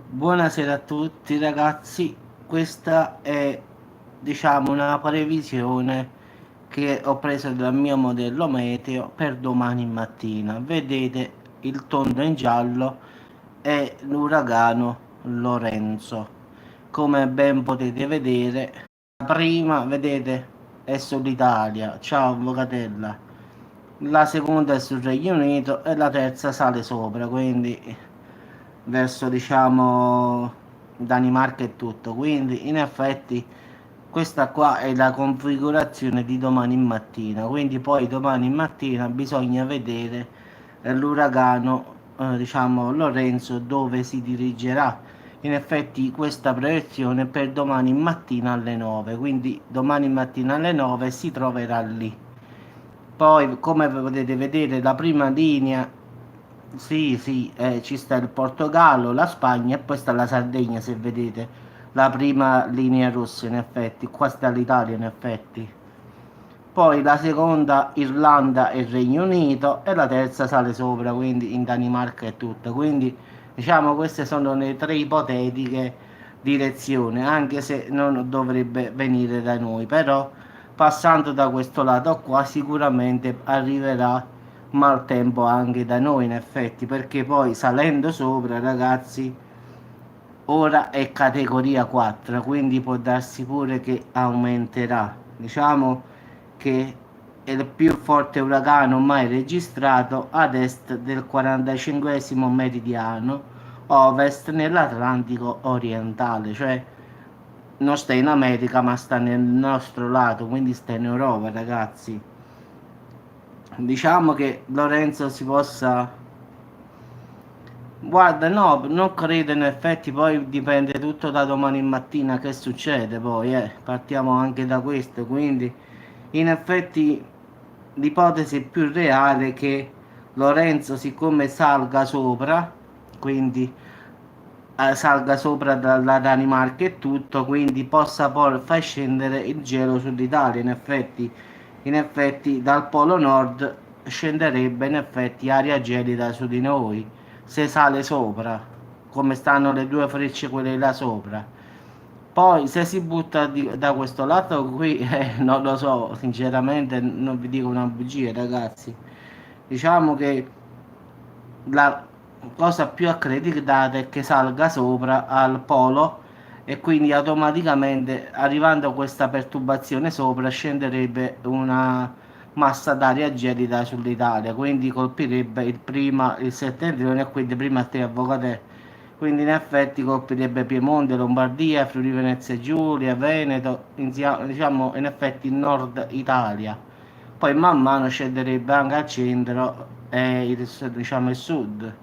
Buonasera a tutti ragazzi, questa è diciamo una previsione che ho preso dal mio modello meteo per domani mattina. Vedete il tondo in giallo è l'uragano Lorenzo. Come ben potete vedere, la prima, vedete, è sull'Italia, ciao Avvocatella. La seconda è sul Regno Unito e la terza sale sopra, quindi verso diciamo Danimarca e tutto. Quindi in effetti questa qua è la configurazione di domani mattina. Quindi poi domani mattina bisogna vedere l'uragano diciamo Lorenzo dove si dirigerà. In effetti questa proiezione è per domani mattina alle 9, quindi domani mattina alle 9 si troverà lì. Poi, come potete vedere, la prima linea, sì, sì, ci sta il Portogallo, la Spagna e poi sta la Sardegna, se vedete, la prima linea rossa in effetti, qua sta l'Italia in effetti. Poi la seconda Irlanda e Regno Unito e la terza sale sopra, quindi in Danimarca e tutto. Quindi diciamo queste sono le tre ipotetiche direzioni, anche se non dovrebbe venire da noi, però passando da questo lato qua sicuramente arriverà maltempo anche da noi in effetti, perché poi salendo sopra ragazzi ora è categoria 4, quindi può darsi pure che aumenterà. Diciamo che è il più forte uragano mai registrato ad est del 45° meridiano ovest nell'Atlantico orientale, cioè non sta in America ma sta nel nostro lato, quindi sta in Europa, ragazzi. Diciamo che Lorenzo si possa. Guarda, no, non credo in effetti, poi dipende tutto da domani mattina che succede, poi partiamo anche da questo, quindi in effetti l'ipotesi più reale è che Lorenzo siccome salga sopra, quindi salga sopra dalla Danimarca e tutto, quindi possa poi far scendere il gelo sull'Italia, in effetti dal polo nord scenderebbe in effetti aria gelida su di noi se sale sopra, come stanno le due frecce quelle là sopra. Poi se si butta da questo lato qui, non lo so, sinceramente non vi dico una bugia, ragazzi. Diciamo che la cosa più accreditata è che salga sopra al polo e quindi automaticamente arrivando a questa perturbazione sopra scenderebbe una massa d'aria gelida sull'Italia, quindi colpirebbe il settentrione e quindi prima te avvocate. Quindi in effetti colpirebbe Piemonte, Lombardia, Friuli Venezia Giulia, Veneto, diciamo in effetti il nord Italia. Poi man mano scenderebbe anche al centro e diciamo il sud.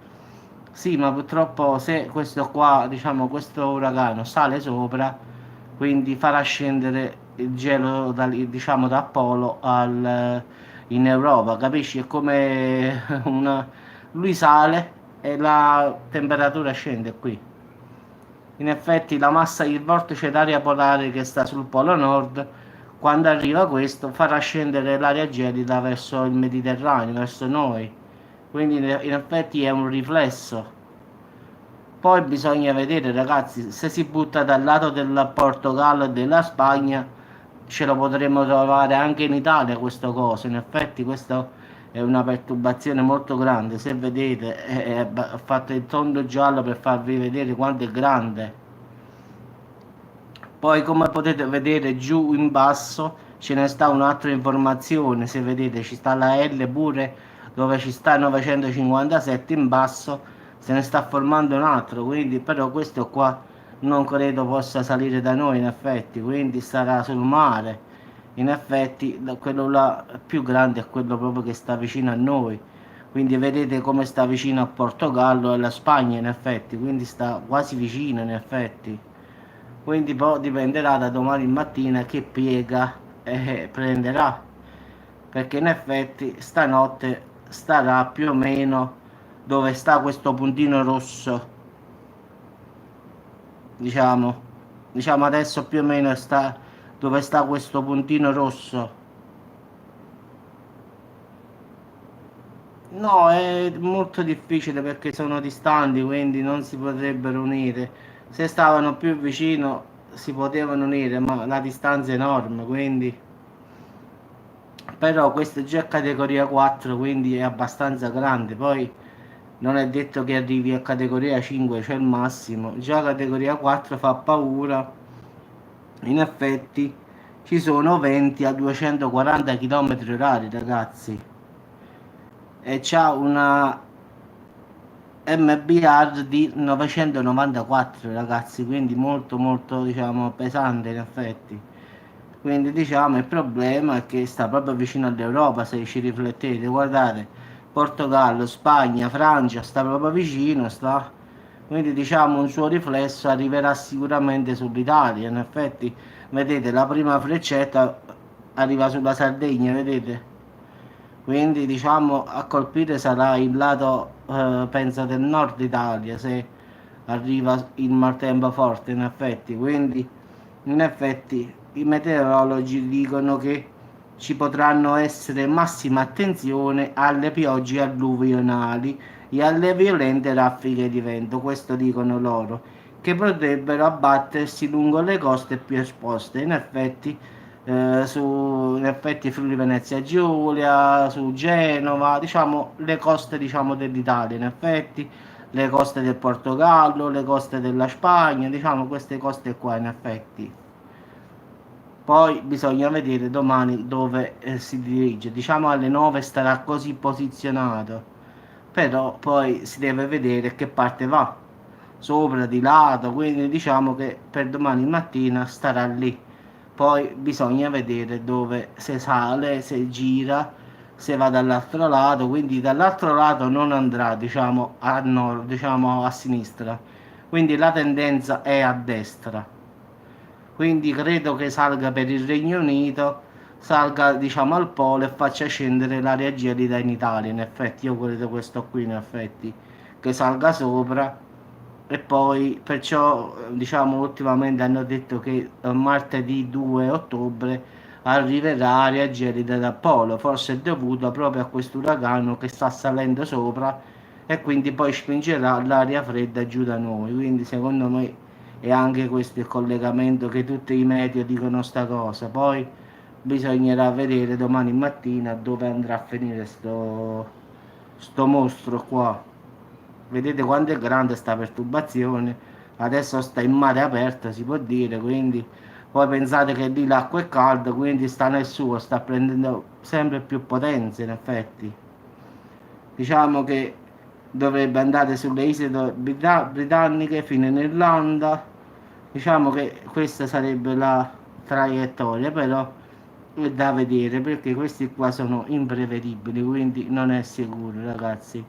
Sì, ma purtroppo se questo qua, diciamo, questo uragano sale sopra, quindi farà scendere il gelo diciamo, da Polo in Europa, capisci? È come lui sale e la temperatura scende qui. In effetti la massa il vortice d'aria polare che sta sul polo nord, quando arriva questo, farà scendere l'aria gelida verso il Mediterraneo, verso noi. Quindi in effetti è un riflesso. Poi bisogna vedere, ragazzi, se si butta dal lato del Portogallo e della Spagna, ce lo potremmo trovare anche in Italia questo coso. In effetti, questa è una perturbazione molto grande. Se vedete, ho fatto il tondo giallo per farvi vedere quanto è grande. Poi, come potete vedere, giù in basso ce ne sta un'altra informazione. Se vedete, ci sta la L pure dove ci sta 957 in basso se ne sta formando un altro, quindi però questo qua non credo possa salire da noi in effetti, quindi sarà sul mare. In effetti quello là più grande è quello proprio che sta vicino a noi. Quindi vedete come sta vicino a Portogallo e alla Spagna in effetti, quindi sta quasi vicino in effetti. Quindi poi dipenderà da domani mattina che piega prenderà, perché in effetti stanotte starà più o meno dove sta questo puntino rosso, diciamo, diciamo adesso più o meno sta dove sta questo puntino rosso, No, è molto difficile perché sono distanti, quindi non si potrebbero unire. Se stavano più vicino si potevano unire, ma la distanza è enorme, quindi. Però questo è già categoria 4, quindi è abbastanza grande. Poi non è detto che arrivi a categoria 5, cioè il massimo. Già categoria 4 fa paura. In effetti ci sono venti a 240 km orari, ragazzi. E c'ha una MBR di 994, ragazzi, quindi molto molto diciamo pesante in effetti. Quindi diciamo il problema è che sta proprio vicino all'Europa, se ci riflettete, guardate, Portogallo, Spagna, Francia, sta proprio vicino, sta. Quindi diciamo un suo riflesso arriverà sicuramente sull'Italia. In effetti, vedete, la prima freccetta arriva sulla Sardegna, vedete? Quindi diciamo a colpire sarà il lato, penso, del nord Italia se arriva il maltempo forte in effetti. Quindi in effetti i meteorologi dicono che ci potranno essere massima attenzione alle piogge alluvionali e alle violente raffiche di vento, questo dicono loro, che potrebbero abbattersi lungo le coste più esposte. In effetti Friuli Venezia Giulia, su Genova, diciamo le coste diciamo dell'Italia, in effetti le coste del Portogallo, le coste della Spagna, diciamo queste coste qua in effetti. Poi bisogna vedere domani dove si dirige. Diciamo alle 9 starà così posizionato, però poi si deve vedere che parte va, sopra, di lato, quindi diciamo che per domani mattina starà lì. Poi bisogna vedere dove se sale, se gira, se va dall'altro lato, quindi dall'altro lato non andrà, diciamo a nord, diciamo a sinistra. Quindi la tendenza è a destra, quindi credo che salga per il Regno Unito, salga diciamo al polo e faccia scendere l'aria gelida in Italia. In effetti io credo questo qui, in effetti, che salga sopra. E poi perciò diciamo ultimamente hanno detto che martedì 2 ottobre arriverà aria gelida dal polo, forse è dovuto proprio a questo uragano che sta salendo sopra e quindi poi spingerà l'aria fredda giù da noi. Quindi secondo me è anche questo il collegamento che tutti i media dicono sta cosa. Poi bisognerà vedere domani mattina dove andrà a finire sto mostro qua. Vedete quanto è grande sta perturbazione. Adesso sta in mare aperto, si può dire, quindi poi pensate che lì l'acqua è calda, quindi sta nel suo, sta prendendo sempre più potenza in effetti. Diciamo che dovrebbe andare sulle isole britanniche fino in Irlanda. Diciamo che questa sarebbe la traiettoria, però è da vedere perché questi qua sono imprevedibili, quindi non è sicuro, ragazzi.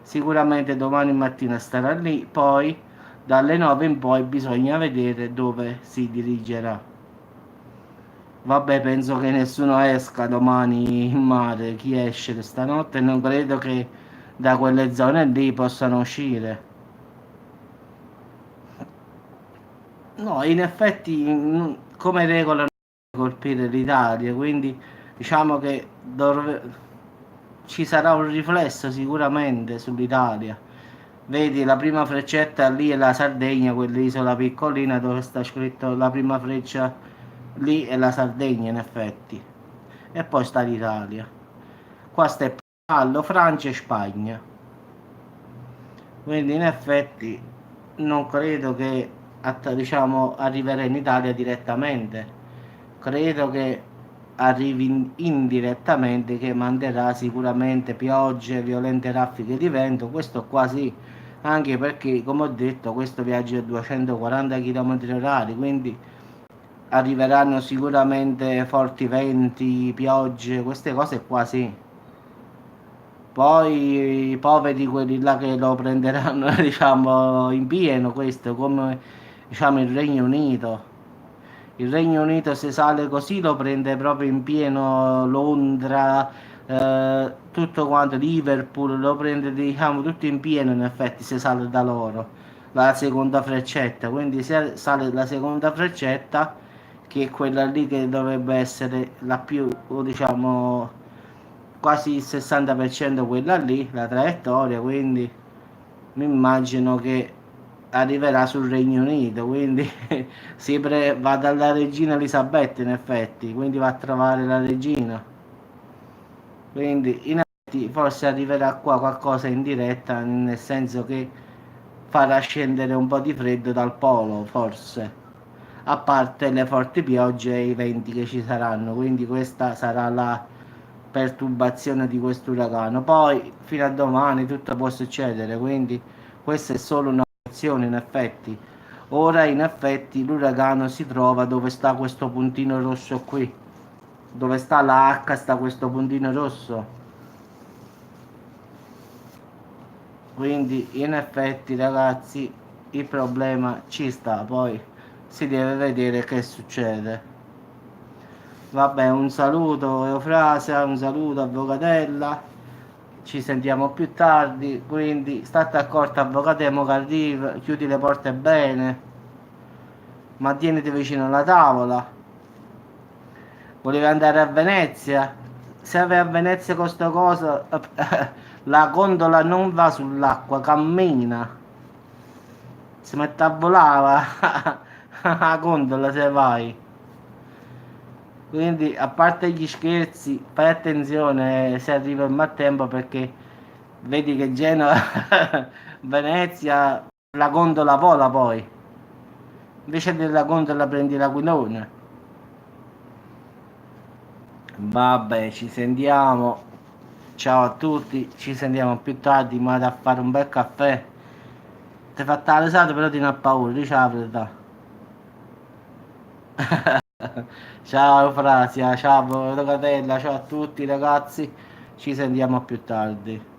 Sicuramente domani mattina starà lì, poi dalle 9 in poi bisogna vedere dove si dirigerà. Vabbè, penso che nessuno esca domani in mare. Chi esce stanotte non credo che da quelle zone lì possano uscire. No, in effetti come regola non colpire l'Italia, quindi diciamo che ci sarà un riflesso sicuramente sull'Italia. Vedi, la prima freccetta lì è la Sardegna, quell'isola piccolina dove sta scritto la prima freccia lì è la Sardegna in effetti. E poi sta l'Italia. Qua sta il Portogallo, Francia e Spagna. Quindi in effetti non credo che diciamo, arriverà in Italia direttamente. Credo che arrivi indirettamente, che manderà sicuramente piogge, violente raffiche di vento, questo quasi, anche perché come ho detto questo viaggio è a 240 km orari, quindi arriveranno sicuramente forti venti, piogge, queste cose quasi. Poi i poveri quelli là che lo prenderanno diciamo in pieno questo come diciamo il Regno Unito. Il Regno Unito se sale così lo prende proprio in pieno Londra, tutto quanto Liverpool lo prende diciamo tutto in pieno in effetti se sale da loro la seconda freccetta, quindi se sale la seconda freccetta che è quella lì che dovrebbe essere la più diciamo quasi il 60% quella lì, la traiettoria, quindi mi immagino che arriverà sul Regno Unito, quindi va dalla regina Elisabetta in effetti, quindi va a trovare la regina, quindi in effetti forse arriverà qua qualcosa in diretta, nel senso che farà scendere un po' di freddo dal polo, forse, a parte le forti piogge e i venti che ci saranno, quindi questa sarà la perturbazione di questo uragano. Poi fino a domani tutto può succedere, quindi questa è solo una opzione in effetti. Ora in effetti l'uragano si trova dove sta questo puntino rosso qui, dove sta la H sta questo puntino rosso, quindi in effetti ragazzi il problema ci sta, poi si deve vedere che succede. Vabbè, un saluto Eufrasia, un saluto Avvocatella, ci sentiamo più tardi, quindi state accorti Avvocatemo che arriva, chiudi le porte bene, mantieniti vicino alla tavola. Volevi andare a Venezia? Se vai a Venezia con sta cosa, la gondola non va sull'acqua, cammina, si mette a volare la gondola se vai. Quindi a parte gli scherzi, fai attenzione se arriva il maltempo, perché vedi che Genova, Venezia, la gondola vola poi. Invece della gondola prendi l'aquilone. Vabbè, ci sentiamo. Ciao a tutti, ci sentiamo più tardi, ma vado a fare un bel caffè. Ti fa la risata, però ti ne ha paura, dici la verità. Ciao Frasia, ciao Rocatella, ciao a tutti ragazzi, ci sentiamo più tardi.